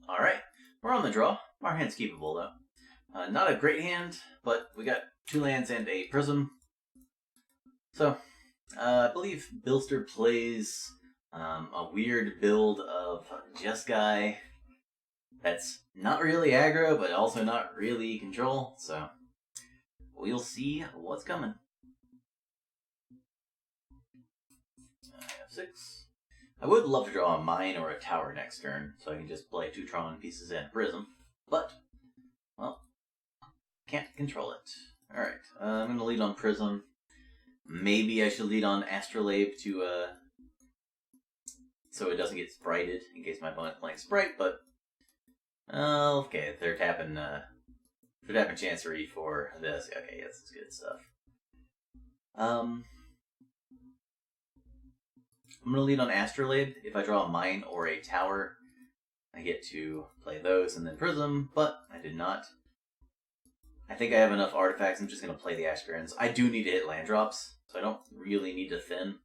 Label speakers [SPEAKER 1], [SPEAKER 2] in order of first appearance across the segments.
[SPEAKER 1] Alright, we're on the draw. Our hand's keepable, though. Not a great hand, but we got 2 lands and a prism. So, I believe Bilster plays a weird build of Jeskai that's not really aggro, but also not really control. So, we'll see what's coming. I have 6. I would love to draw a mine or a tower next turn, so I can just play 2 Tron pieces and prism. But, well, can't control it. Alright, I'm going to lead on prism. Maybe I should lead on Astrolabe to, so it doesn't get sprited in case my opponent's playing Sprite, but, okay, they're tapping Chancery for this. Okay, yes, it's good stuff. I'm going to lead on Astrolabe. If I draw a mine or a tower, I get to play those and then prism, but I did not. I think I have enough artifacts. I'm just going to play the Aspirants. I do need to hit land drops, so I don't really need to thin.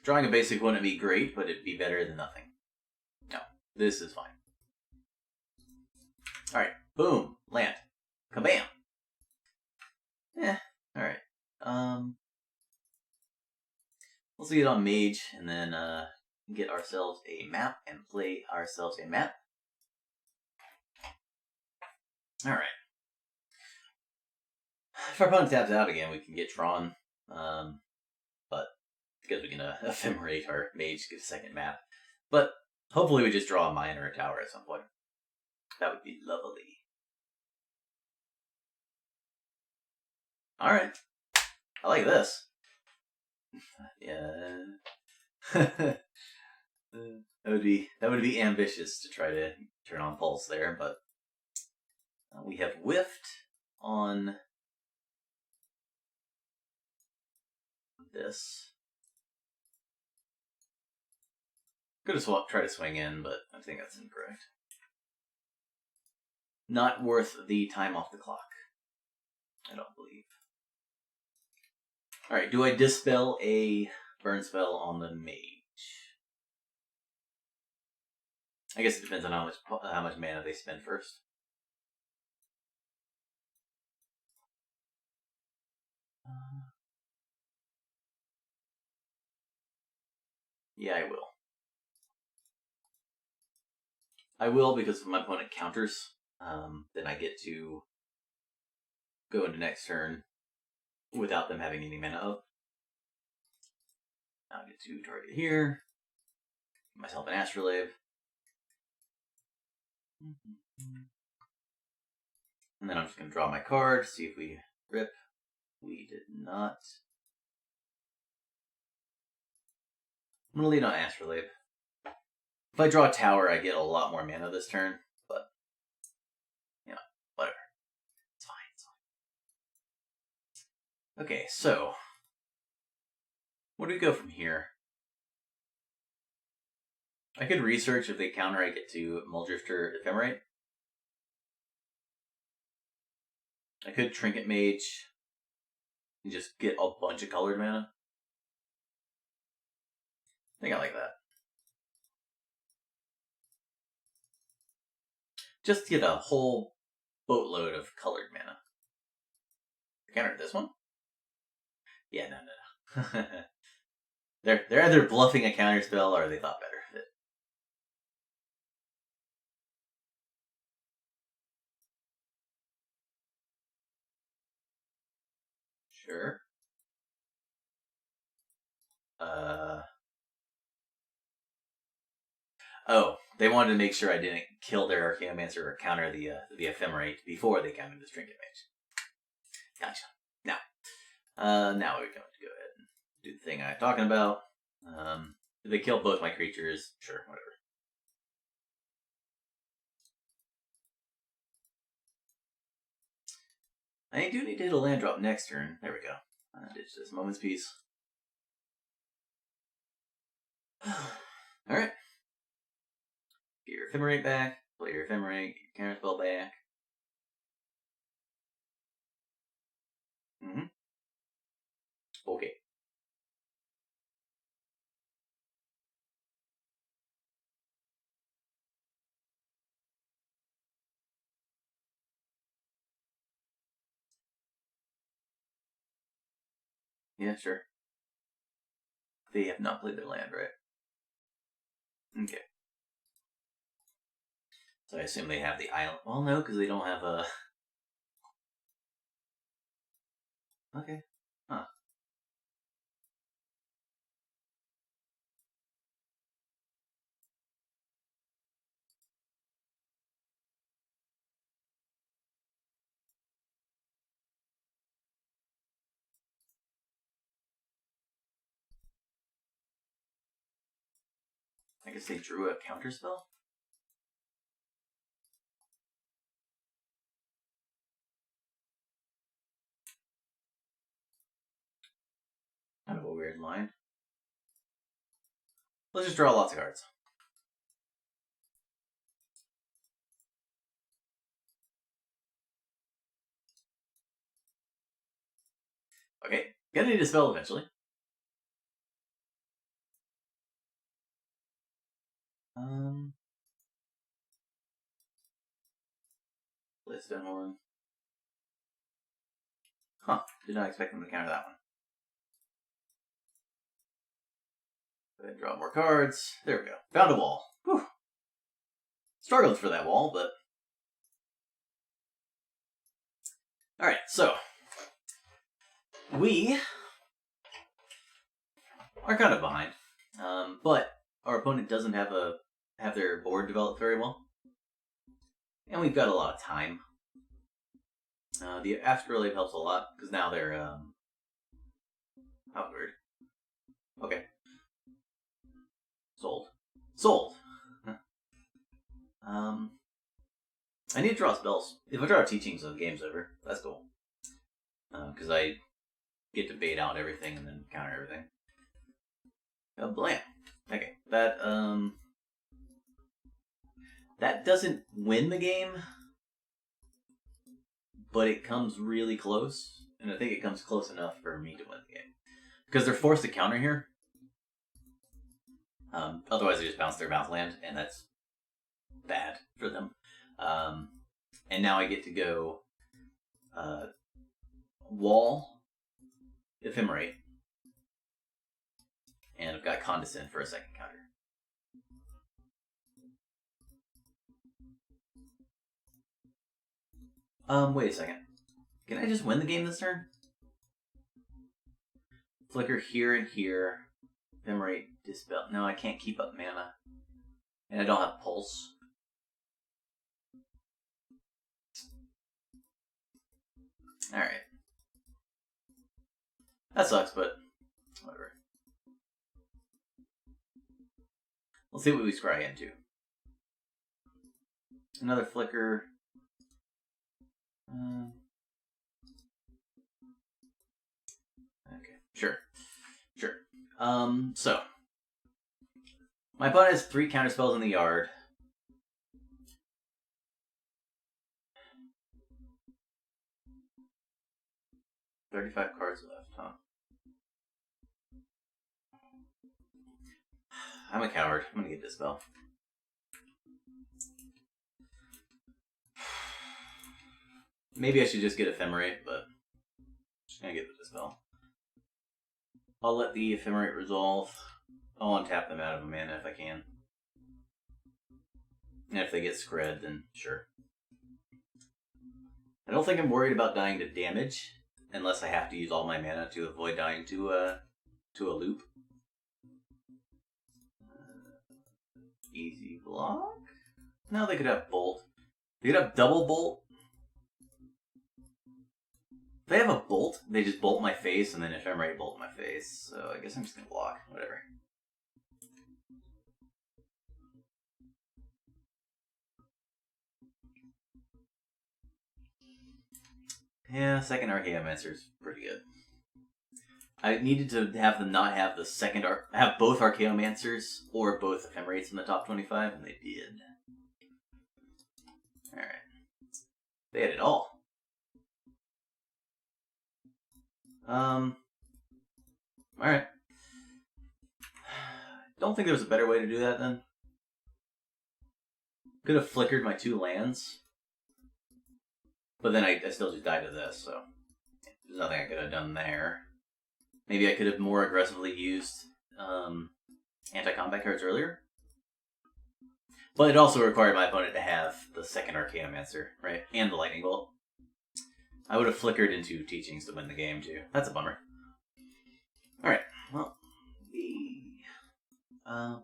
[SPEAKER 1] Drawing a basic wouldn't be great, but it'd be better than nothing. No, this is fine. Alright, boom, land. Kabam! Alright. Let's get on Mage, and then get ourselves a map, and play ourselves a map. Alright. If our opponent taps out again, we can get Tron. But because we can ephemerate our Mage to get a second map. But hopefully we just draw a mine or a tower at some point. That would be lovely. Alright. I like this. Yeah. that would be ambitious to try to turn on Pulse there, but we have whiffed on this. Could have try to swing in, but I think that's incorrect. Not worth the time off the clock. I don't believe. Alright, do I dispel a burn spell on the Mage? I guess it depends on how much mana they spend first. Yeah, I will. I will because if my opponent counters, then I get to go into next turn without them having any mana up. I'll get to target here. Get myself an Astrolabe. And then I'm just going to draw my card, see if we rip. We did not. I'm going to lead on Astrolabe. If I draw a tower, I get a lot more mana this turn, but, you know, whatever. It's fine, it's fine. Okay, so, where do we go from here? I could research if they counter, I get to Muldrifter Ephemerate. I could Trinket Mage and just get a bunch of colored mana. I think I like that. Just get a whole boatload of colored mana. Counter this one? Yeah, no. They're either bluffing a counterspell or they thought better of it. Sure. Oh, they wanted to make sure I didn't kill their Archaeomancer or counter the Ephemerate before they countered the Trinket Mage. Gotcha. Now we're going to go ahead and do the thing I'm talking about. If they kill both my creatures, sure, whatever. I do need to hit a land drop next turn. There we go. Ditch this Moment's Peace. Alright. Get your Ephemerate back. Play your Ephemerate. Get your counterspell back. Okay. Yeah, sure. They have not played their land, right? Okay. So I assume they have the island. Well, no, because they don't have a... Okay. Huh. I guess they drew a counterspell? Kind of a weird line. Let's just draw lots of cards. Okay. Gonna need a spell eventually. Let's do one. Huh. Did not expect them to counter that one. Go ahead and draw more cards. There we go. Found a wall. Whew. Struggled for that wall, but... Alright, so... We... are kind of behind. But our opponent doesn't have their board developed very well. And we've got a lot of time. The Astrolabe helps a lot, because now they're, outward. Okay. Sold. Sold! I need to draw spells. If I draw teachings, the game's over. That's cool. Because I get to bait out everything and then counter everything. Oh, blam. Okay, that doesn't win the game, but it comes really close, and I think it comes close enough for me to win the game. Because they're forced to counter here. Otherwise they just bounce their mouth land, and that's bad for them. And now I get to go Wall, Ephemerate, and I've got Condescend for a second counter. Wait a second. Can I just win the game this turn? Flicker here and here. Ephemerate, Dispel. No, I can't keep up mana. And I don't have Pulse. Alright. That sucks, but whatever. Let's see what we scry into. Another Flicker. Okay, sure. So my opponent has 3 counterspells in the yard. $35 cards left, huh? I'm a coward. I'm gonna get Dispel. Maybe I should just get Ephemerate, but I'm just gonna get the Dispel. I'll let the Ephemerate resolve. I'll untap them out of a mana if I can. And if they get Scred, then sure. I don't think I'm worried about dying to damage, unless I have to use all my mana to avoid dying to a loop. Easy block? No, they could have Bolt. They could have double Bolt. If they have a Bolt, they just bolt my face, and then Ephemerate bolt my face. So I guess I'm just gonna block. Whatever. Yeah, second Archaeomancer is pretty good. I needed to have them not have the second have both Archaeomancers or both Ephemerates in the top 25, and they did. Alright. They had it all. Alright. Don't think there was a better way to do that then. Could have flickered my 2 lands. But then I still just died to this, so there's nothing I could have done there. Maybe I could have more aggressively used anti-combat cards earlier. But it also required my opponent to have the second Arcanomancer, right? And the Lightning Bolt. I would have flickered into Teachings to win the game, too. That's a bummer. Alright, well, I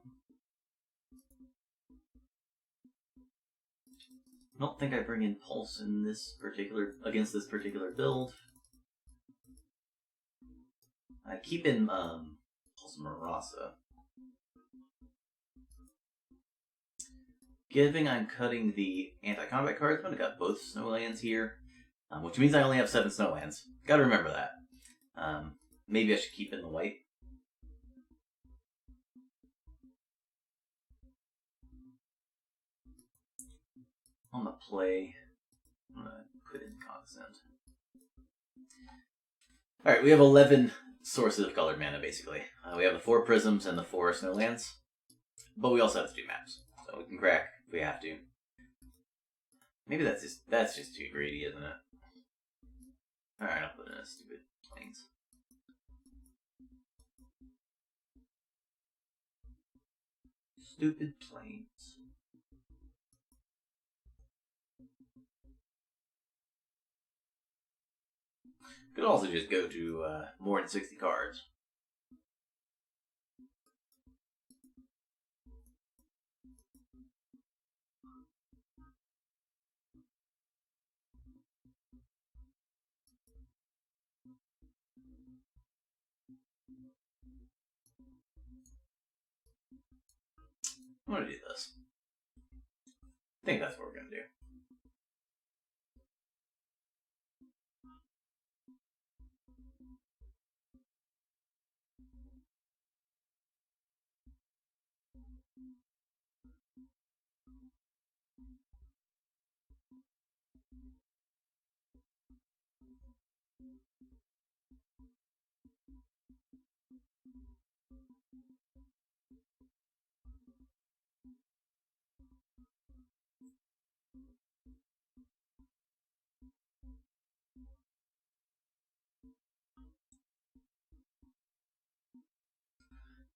[SPEAKER 1] don't think I bring in Pulse in against this particular build. I keep in Pulse Marasa. Given I'm cutting the anti-combat cards, I'm going to cut both Snowlands here, which means I only have 7 Snowlands. Gotta remember that. Maybe I should keep in the white. On the play, I'm going to put in Condescend. Alright, we have 11 sources of colored mana, basically. We have the 4 Prisms and the 4 Snowlands, but we also have to do maps, so we can crack if we have to. Maybe that's just too greedy, isn't it? Alright, I'll put in a stupid Plains. Stupid Plains. Could also just go to more than 60 cards. I'm gonna do this. I think that's what we're gonna do.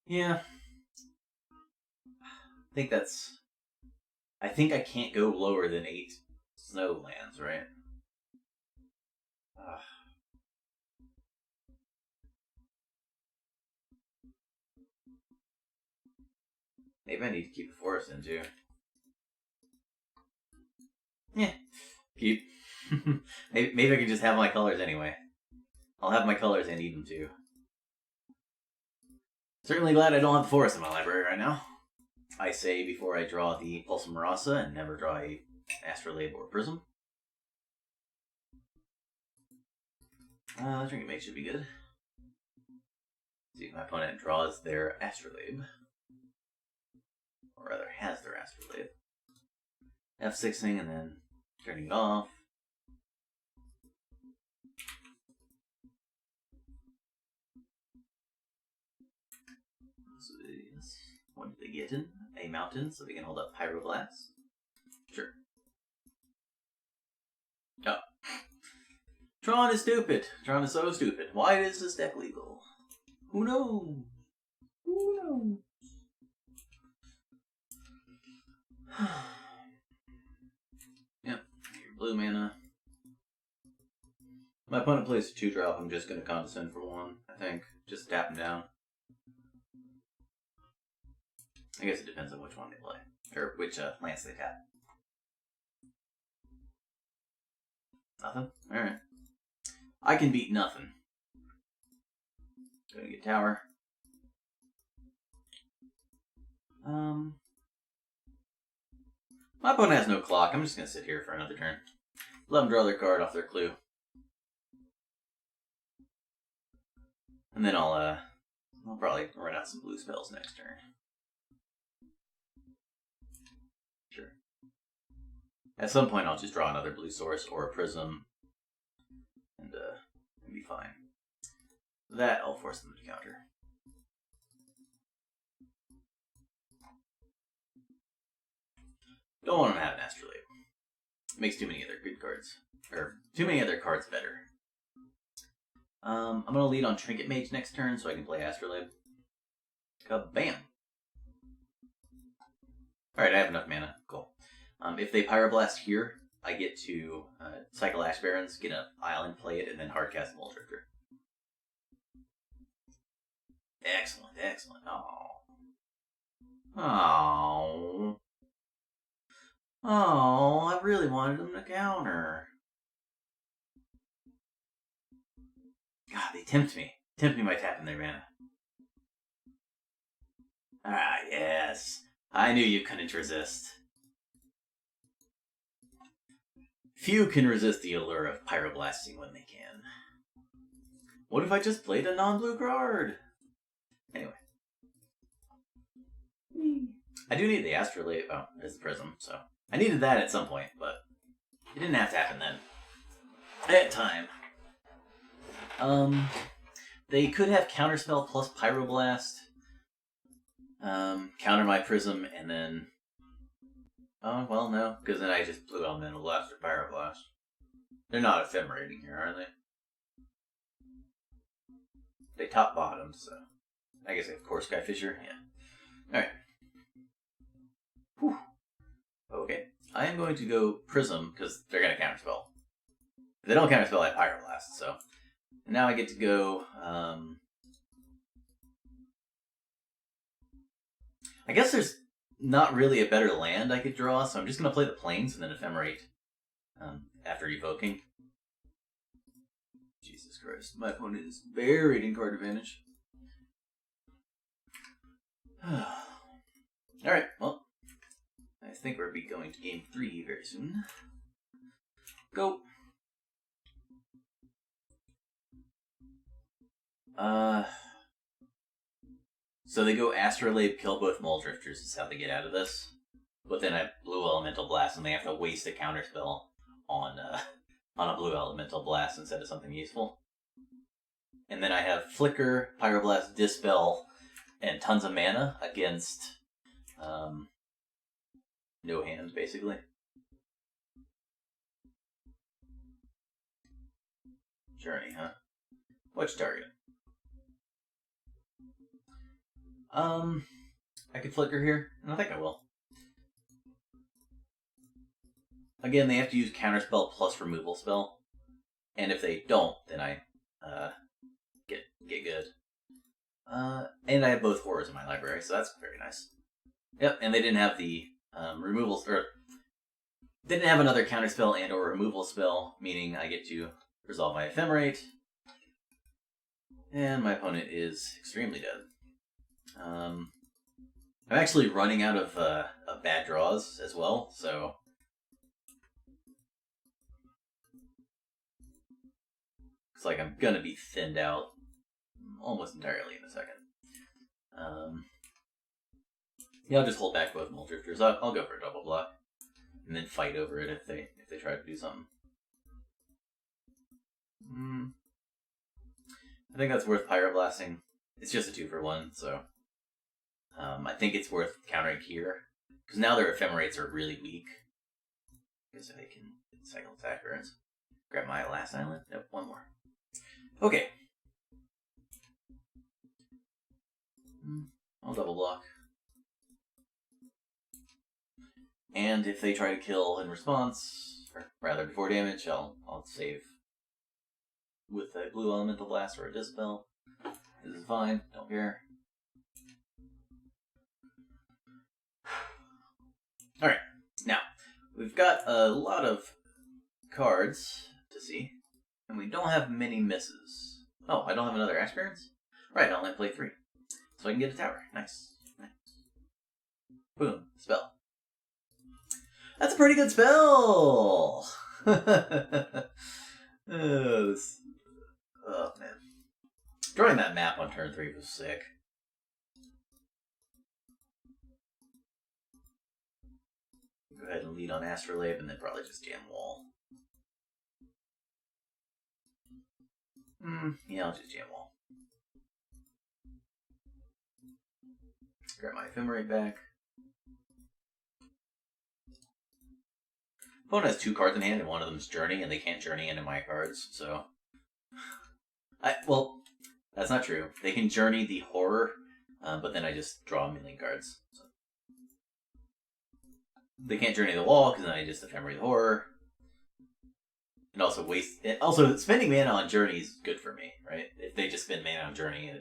[SPEAKER 1] Yeah. I think I can't go lower than 8 Snowlands, right? Maybe I need to keep the forest in too. Yeah, keep. maybe I can just have my colors anyway. I'll have my colors and need them too. Certainly glad I don't have the forest in my library right now. I say before I draw the Pulse of Marasa and never draw a Astrolabe or Prism. Drinking Mate should be good. See if my opponent draws their Astrolabe. Or rather, has their Astrolabe. F6ing and then turning it off. So what did they get in? A mountain, so they can hold up Pyroblast. Sure. Oh. Tron is stupid. Tron is so stupid. Why is this deck legal? Who knows? Who knows? Yep, your blue mana. My opponent plays a 2-drop. I'm just going to Condescend for 1, I think. Just tap him down. I guess it depends on which one they play. Or which lance they tap. Nothing? Alright. I can beat nothing. Gonna get tower. My opponent has no clock. I'm just gonna sit here for another turn. Let them draw their card off their clue. And then I'll probably run out some blue spells next turn. Sure. At some point I'll just draw another blue source or a prism. And it'll be fine. That I'll force them to counter. Don't want them to have an Astrolabe. Makes too many other good cards. Or too many other cards better. I'm going to lead on Trinket Mage next turn so I can play Astrolabe. Kabam! Alright, I have enough mana. Cool. If they Pyroblast here, I get to cycle Ash Barrens, get an island, play it, and then hardcast Mole Drifter. Excellent, excellent. Oh, I really wanted them to counter. God, they tempt me. Tempt me by tapping their mana. Ah, yes. I knew you couldn't resist. Few can resist the allure of pyroblasting when they can. What if I just played a non-blue card? Anyway. I do need the Astrolabe. Oh, there's the Prism, so. I needed that at some point, but it didn't have to happen then. At time. They could have Counterspell plus Pyroblast. Counter my Prism, and then... Oh, well, no, because then I just Blue Elemental Blast or Pyroblast. They're not ephemerating here, are they? They top bottom, so... I guess they have Core Skyfisher, yeah. Alright. Whew. Okay. I am going to go Prism, because they're going to Counterspell. If they don't Counterspell, I Pyroblast, so... And now I get to go... I guess there's not really a better land I could draw, so I'm just going to play the Plains and then Ephemerate after evoking. Jesus Christ, my opponent is buried in card advantage. Alright, well, I think we'll be going to game 3 very soon. Go! So they go Astrolabe, kill both Mole Drifters is how they get out of this. But then I Blue Elemental Blast and they have to waste a counterspell on a Blue Elemental Blast instead of something useful. And then I have Flicker, Pyroblast, Dispel, and tons of mana against no hand, basically. Journey, huh? Which target? I could Flicker here, and I think I will. Again, they have to use Counterspell plus Removal Spell, and if they don't, then I get good. And I have both horrors in my library, so that's very nice. Yep, and they didn't have the removal, or they didn't have another Counterspell and or removal spell, meaning I get to resolve my Ephemerate, and my opponent is extremely dead. I'm actually running out of bad draws as well, so it's like I'm gonna be thinned out almost entirely in a second. Yeah, I'll just hold back both Mole Drifters. I'll go for a double block, and then fight over it if they try to do something. I think that's worth Pyroblasting. It's just a 2-for-1, so I think it's worth countering here because now their Ephemerates are really weak. Because they can cycle attack burns. Grab my last island. Nope, one more. Okay. I'll double block. And if they try to kill in response, or rather before damage, I'll save with a Blue Elemental Blast or a Dispel. This is fine, don't care. Alright, now, we've got a lot of cards to see, and we don't have many misses. Oh, I don't have another Ash Barrens? Right, I'll only play 3. So I can get a tower. Nice. Nice. Boom. Spell. That's a pretty good spell! Oh, man. Drawing that map on turn 3 was sick. Go ahead and lead on Astrolabe and then probably just jam wall. Yeah, I'll just jam wall. Grab my Ephemerate back. Opponent has 2 cards in hand and one of them is Journey, and they can't Journey into my cards, so Well, that's not true. They can journey the horror, but then I just draw a million cards. So. They can't journey the wall because then I just ephemerate the horror. And also Also, spending mana on journey is good for me, right? If they just spend mana on journey,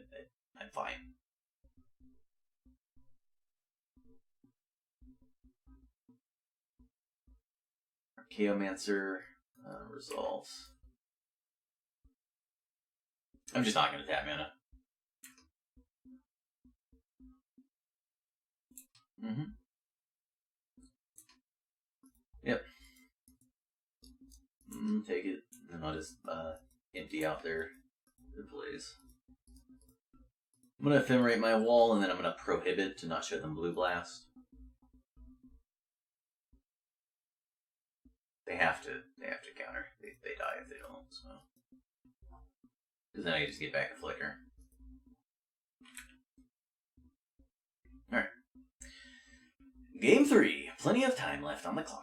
[SPEAKER 1] I'm fine. Archaeomancer resolves. I'm just not going to tap mana. Mm-hmm. Yep. Take it, and I'll just empty out their plays. I'm going to ephemerate my wall, and then I'm going to prohibit to not show them Blue Blast. They have to counter. They die if they don't, so. Because then I just get back a flicker. Alright. Game 3. Plenty of time left on the clock.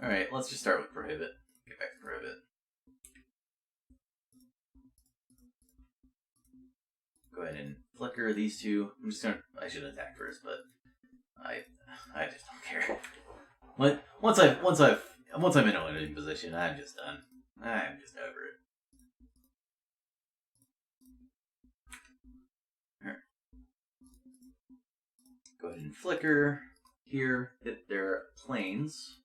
[SPEAKER 1] Alright, let's just start with Prohibit. Get back to Prohibit. Go ahead and flicker these two. I should attack first, but I just don't care. Once I'm in a winning position, I'm just done. I'm just over it. Alright. Go ahead and flicker here. Hit their planes.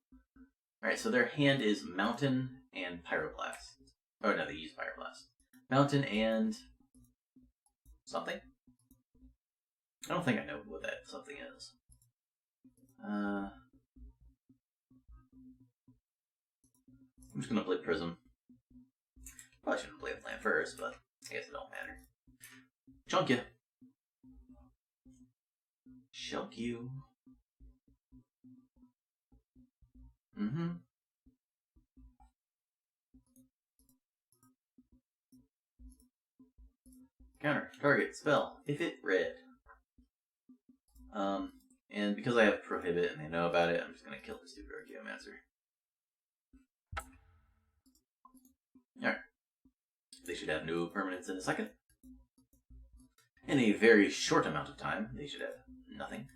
[SPEAKER 1] Alright, so their hand is Mountain and Pyroblast. Oh no, they use Pyroblast. Mountain and something? I don't think I know what that something is. I'm just gonna play Prism. Probably shouldn't play the land first, but I guess it don't matter. Chunk you. Chunk you. Mm-hmm. Counter. Target. Spell. If it red. And because I have Prohibit and they know about it, I'm just gonna kill the stupid Archaeomancer. Alright. They should have no permanents in a second. In a very short amount of time, they should have nothing.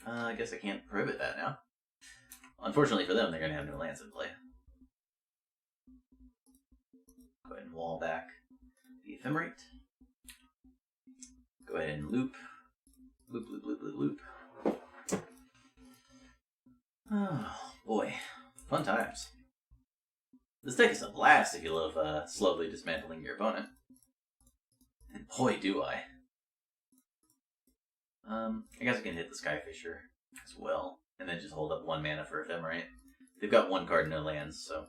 [SPEAKER 1] I guess I can't prohibit that now. Unfortunately for them, they're gonna have no lands in play. Go ahead and wall back the Ephemerate. Go ahead and loop. Loop, loop, loop, loop, loop. Oh, boy. Fun times. This deck is a blast if you love slowly dismantling your opponent. And boy, do I. I guess I can hit the Skyfisher as well. And then just hold up 1 mana for Ephemerate. They've got 1 card, no lands, so.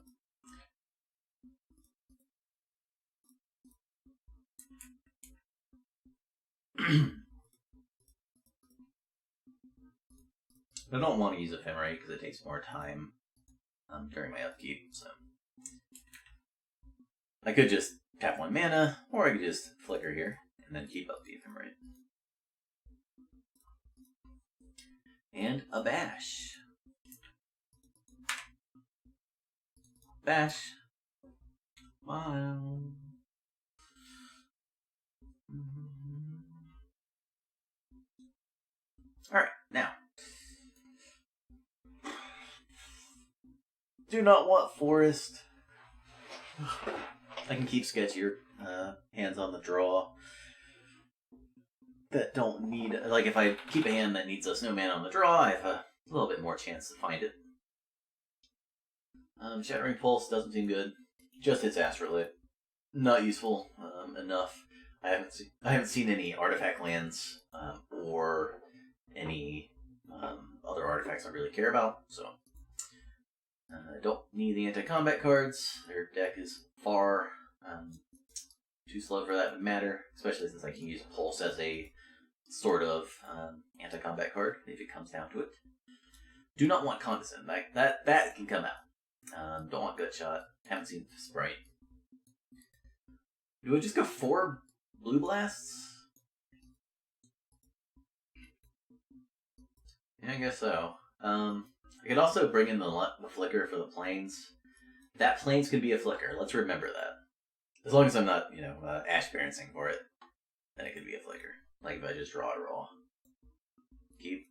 [SPEAKER 1] I don't want to use Ephemerate because it takes more time during my upkeep, so. I could just tap 1 mana, or I could just flicker here, and then keep up the Ephemerate. And a bash. Bash. Wow. Alright, now. Do not want Forest. I can keep sketchier hands on the draw that don't need, like if I keep a hand that needs a snowman on the draw, I have a little bit more chance to find it. Shattering Pulse doesn't seem good. Just hits Astrolite. Not useful enough. I haven't seen any artifact lands or any other artifacts I really care about, so I don't need the anti-combat cards. Their deck is far too slow for that to matter, especially since I can use Pulse as a sort of anti-combat card if it comes down to it. Do not want Condescend. That can come out. Don't want Gutshot. Haven't seen Sprite. Do I just go 4 Blue Blasts? Yeah, I guess so. I could also bring in the flicker for the planes. That planes can be a flicker. Let's remember that. As long as I'm not, ash balancing for it, then it could be a flicker. Like if I just draw a roll. Keep.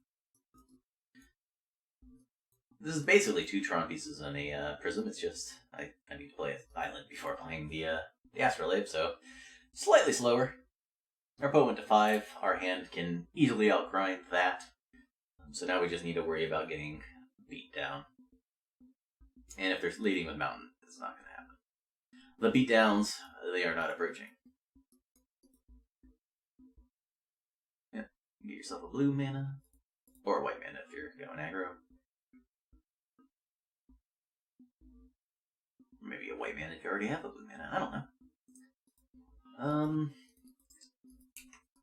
[SPEAKER 1] This is basically 2 Tron pieces and a prism. It's just I need to play an island before playing the astrolabe, so slightly slower. Our bow went to 5. Our hand can easily outgrind that. So now we just need to worry about getting beat down. And if they're leading with mountain, it's not going to happen. The beatdowns, they are not approaching. Yep. Get yourself a blue mana. Or a white mana if you're going aggro. Or maybe a white mana if you already have a blue mana. I don't know.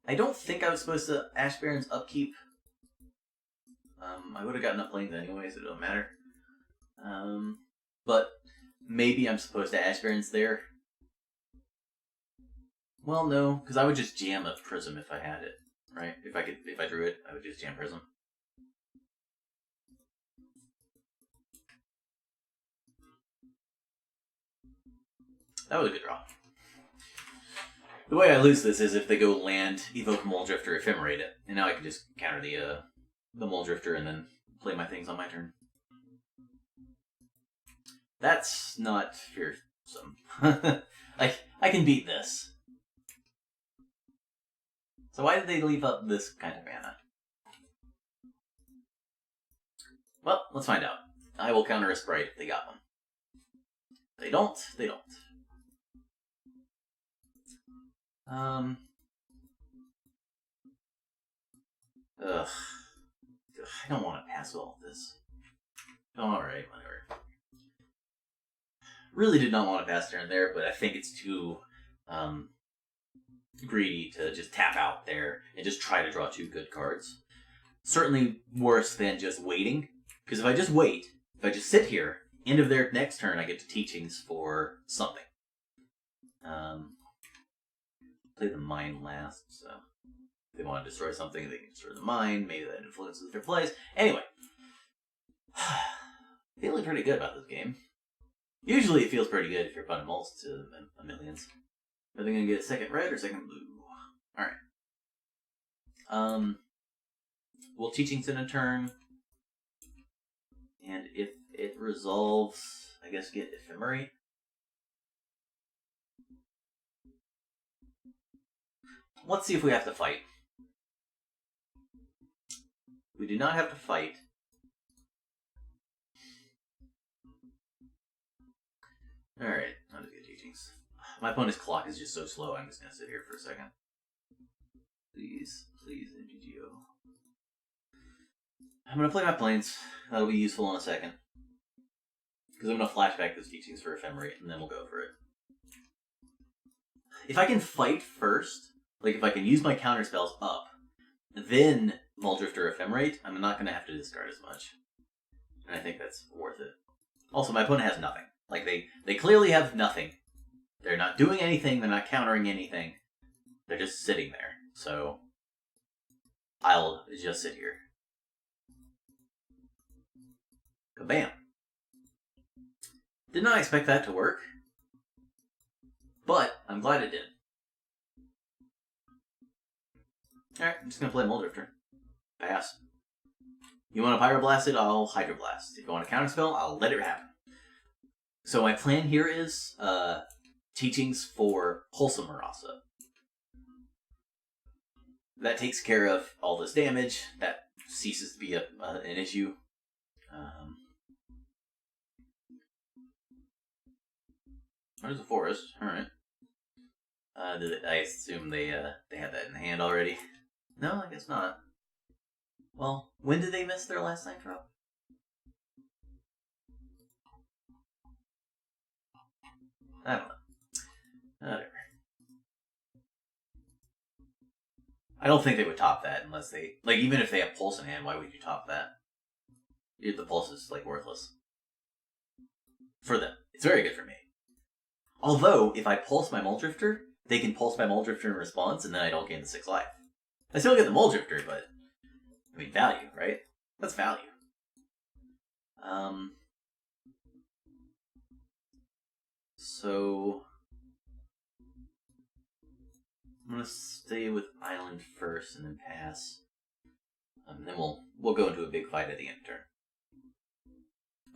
[SPEAKER 1] I don't think I was supposed to Ash Baron's upkeep. I would have gotten up planes anyway, so it don't matter. But maybe I'm supposed to Ash Baron's there. Well, no, because I would just jam a prism if I had it, right? If I drew it, I would just jam prism. That was a good draw. The way I lose this is if they go land, evoke Mole Drifter, Ephemerate it, and now I can just counter the Mole Drifter and then play my things on my turn. That's not fearsome. I can beat this. So why did they leave up this kind of mana? Well, let's find out. I will counter a Sprite if they got one. They don't, they don't. Ugh. I don't want to pass all this. Alright, whatever. Really did not want to pass turn there, but I think it's too greedy to just tap out there and just try to draw 2 good cards. Certainly worse than just waiting, because if I just wait, if I just sit here, end of their next turn, I get to teachings for something. Play the mine last, so if they want to destroy something, they can destroy the mine. Maybe that influences their plays. Anyway, feeling pretty good about this game. Usually it feels pretty good if your opponent mults to a millions. Are they going to get a second red or second blue? Alright. We'll teachings in a turn. And if it resolves, I guess get Ephemerate. Let's see if we have to fight. We do not have to fight. Alright, not a good teachings. My opponent's clock is just so slow, I'm just going to sit here for a second. Please, NGGO. I'm going to play my planes. That'll be useful in a second. Because I'm going to flashback those teachings for Ephemerate, and then we'll go for it. If I can fight first, like if I can use my counter spells up, then Muldrift or Ephemerate, I'm not going to have to discard as much. And I think that's worth it. Also, my opponent has nothing. Like, they clearly have nothing. They're not doing anything, they're not countering anything. They're just sitting there. So, I'll just sit here. Kabam! Did not expect that to work. But, I'm glad it did. Alright, I'm just going to play Muldrifter. Pass. You want to Pyroblast it, I'll Hydroblast. If you want to counterspell, I'll let it happen. So my plan here is teachings for Wholesome Marasa. That takes care of all this damage. That ceases to be an issue. There's a forest. Alright. I assume they had that in hand already. No, I guess not. Well, when did they miss their last night drop? I don't know. Whatever. I don't think they would top that unless they... Like, even if they have Pulse in hand, why would you top that? The Pulse is, like, worthless. For them. It's very good for me. Although, if I Pulse my Muldrifter, they can Pulse my Muldrifter in response, and then I don't gain the 6 life. I still get the Muldrifter, but... I mean, value, right? That's value. So I'm gonna stay with Island first and then pass. And then we'll go into a big fight at the end of turn.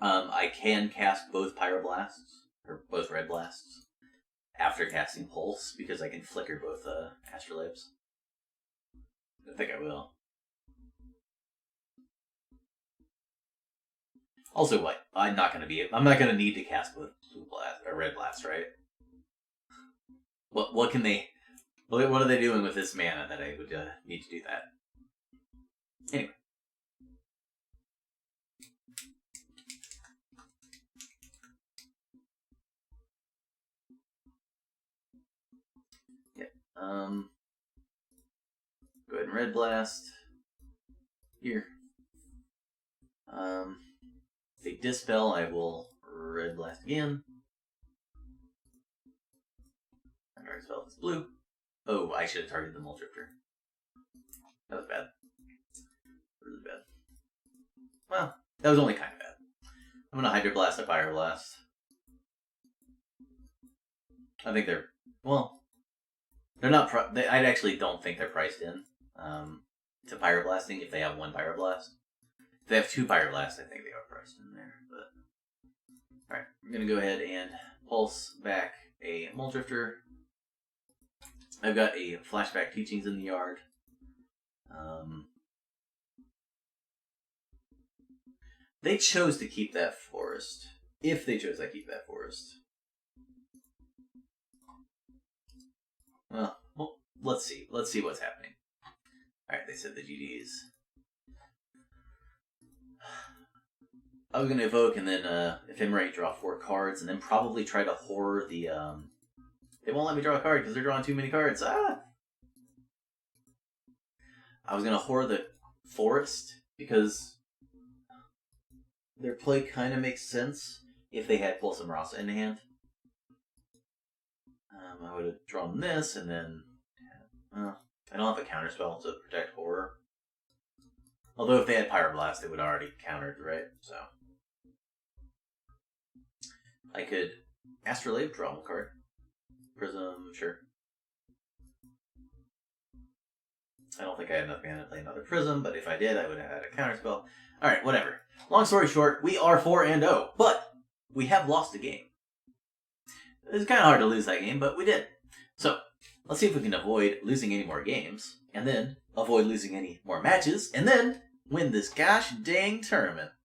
[SPEAKER 1] I can cast both Pyroblasts, or both Red Blasts, after casting Pulse, because I can flicker both Astrolabes. I think I will. Also, what? I'm not gonna need to cast both Blue Blast or Red Blast, right? What can they? What are they doing with this mana that I would need to do that? Anyway. Yep. Go ahead and Red Blast. Here. If they Dispel, I will Red Blast again. And Dark Spell is blue. Oh, I should have targeted the Mole Drifter. That was bad. Really bad. Well, that was only kind of bad. I'm gonna Hydroblast a Pyroblast. I think they're not. I actually don't think they're priced in to Pyroblasting if they have one Pyroblast. If they have two Pyroblasts, I think they are priced in there. But all right, I'm gonna go ahead and Pulse back a Mole Drifter. I've got a Flashback Teachings in the yard. They chose to keep that forest. If they chose to keep that forest. Well, let's see. Let's see what's happening. Alright, they said the GDs. I was going to evoke and then Ephemerate, draw 4 cards, and then probably try to horror the... They won't let me draw a card because they're drawing too many cards. Ah! I was going to horror the forest because their play kind of makes sense if they had Pulse and Rasa in hand. I would have drawn this and then... I don't have a counterspell to protect horror. Although if they had Pyroblast, they would have already countered, right? So I could Astrolabe, draw a card. Prism, sure. I don't think I had enough mana to play another Prism, but if I did, I would have had a counterspell. Alright, whatever. Long story short, we are 4-0, but we have lost a game. It's kind of hard to lose that game, but we did. So, let's see if we can avoid losing any more games, and then avoid losing any more matches, and then win this gosh dang tournament.